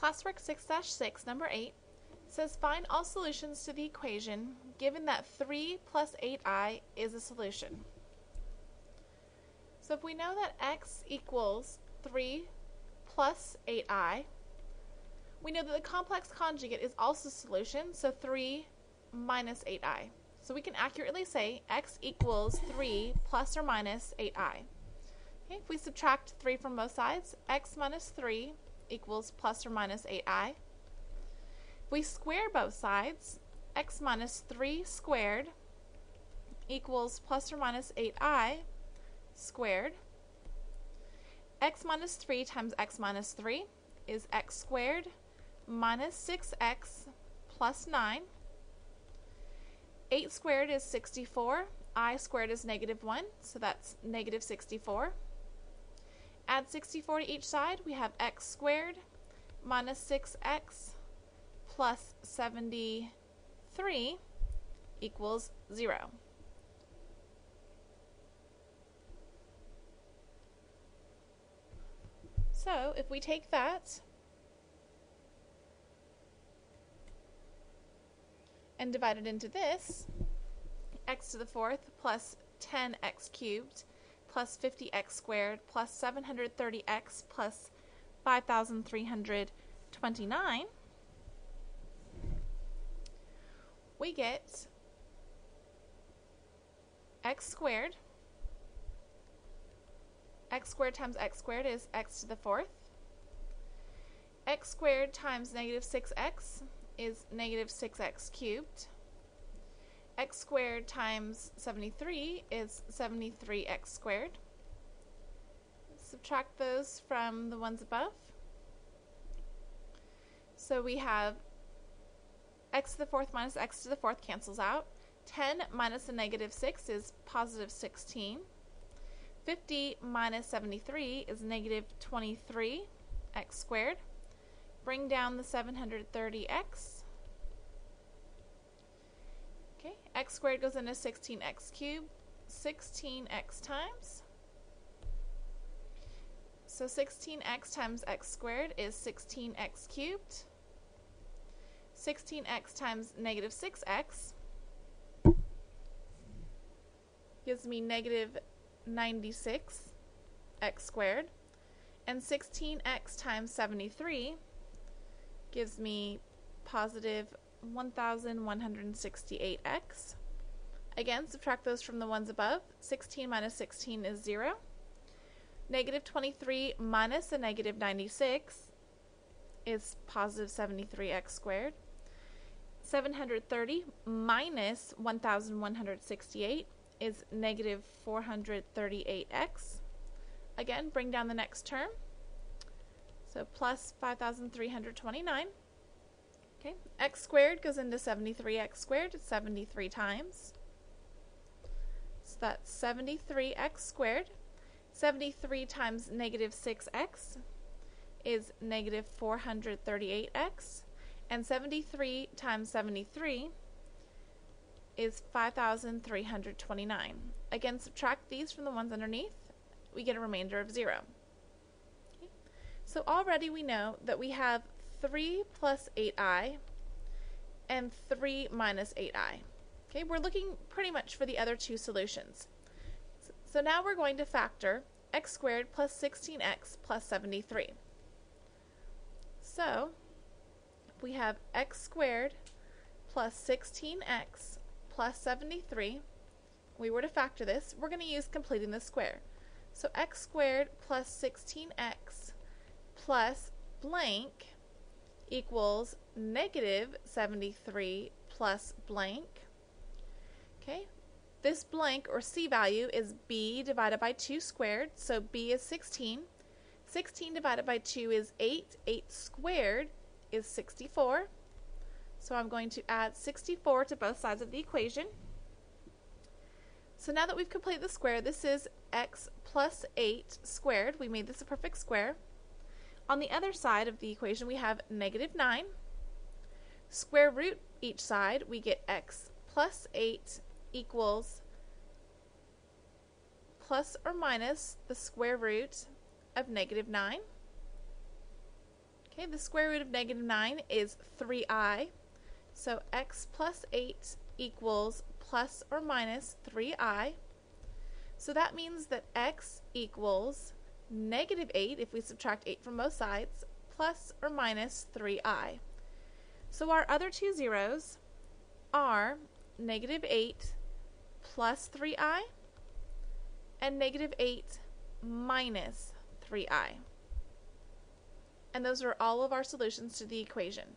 Classwork 6-6, number 8, says find all solutions to the equation given that 3 plus 8i is a solution. So if we know that x equals 3 plus 8i, we know that the complex conjugate is also a solution, so 3 minus 8i. So we can accurately say x equals 3 plus or minus 8i. Okay, if we subtract 3 from both sides, x minus 3 equals plus or minus 8i. If we square both sides, x minus 3 squared equals plus or minus 8i squared. X minus 3 times x minus 3 is x squared minus 6x plus 9. 8 squared is 64. I squared is negative 1, so that's negative 64. Add 64 to each side, we have x squared minus 6x plus 73 equals 0. So if we take that and divide it into this, x to the fourth plus 10x cubed plus 50x squared plus 730x plus 5,329, we get x squared. X squared times x squared is x to the fourth. X squared times negative 6x is negative 6x cubed. X squared times 73 is 73x squared. Subtract those from the ones above. So we have x to the fourth minus x to the fourth cancels out. 10 minus a negative 6 is positive 16. 50 minus 73 is negative 23x squared. Bring down the 730x. Okay, x squared goes into 16x cubed, 16x times. So 16x times x squared is 16x cubed. 16x times negative 6x gives me negative 96x squared. And 16x times 73 gives me positive 1,168x. Again, subtract those from the ones above. 16 minus 16 is 0. Negative 23 minus a negative 96 is positive 73x squared. 730 minus 1,168 is negative 438x. Again, bring down the next term. So plus 5,329. Okay, x squared goes into 73x squared, 73 times. So that's 73x squared. 73 times negative 6x is negative 438x. And 73 times 73 is 5,329. Again, subtract these from the ones underneath. We get a remainder of 0. Okay. So already we know that we have 3 plus 8i and 3 minus 8i. Okay, we're looking pretty much for the other two solutions. So now we're going to factor x squared plus 16x plus 73. So we have x squared plus 16x plus 73. We were to factor this, we're going to use completing the square. So x squared plus 16x plus blank equals negative 73 plus blank. Okay, this blank or c value is b divided by 2 squared, so b is 16. 16 divided by 2 is 8. 8 squared is 64. So I'm going to add 64 to both sides of the equation. So now that we've completed the square, this is x plus 8 squared. We made this a perfect square. On the other side of the equation, we have negative 9. Square root each side, we get x plus 8 equals plus or minus the square root of negative 9. Okay, Okay, the square root of negative 9 is 3i. So x plus 8 equals plus or minus 3i. So that means that x equals negative 8 if we subtract 8 from both sides, plus or minus 3i. So our other two zeros are negative 8 plus 3i and negative 8 minus 3i. And those are all of our solutions to the equation.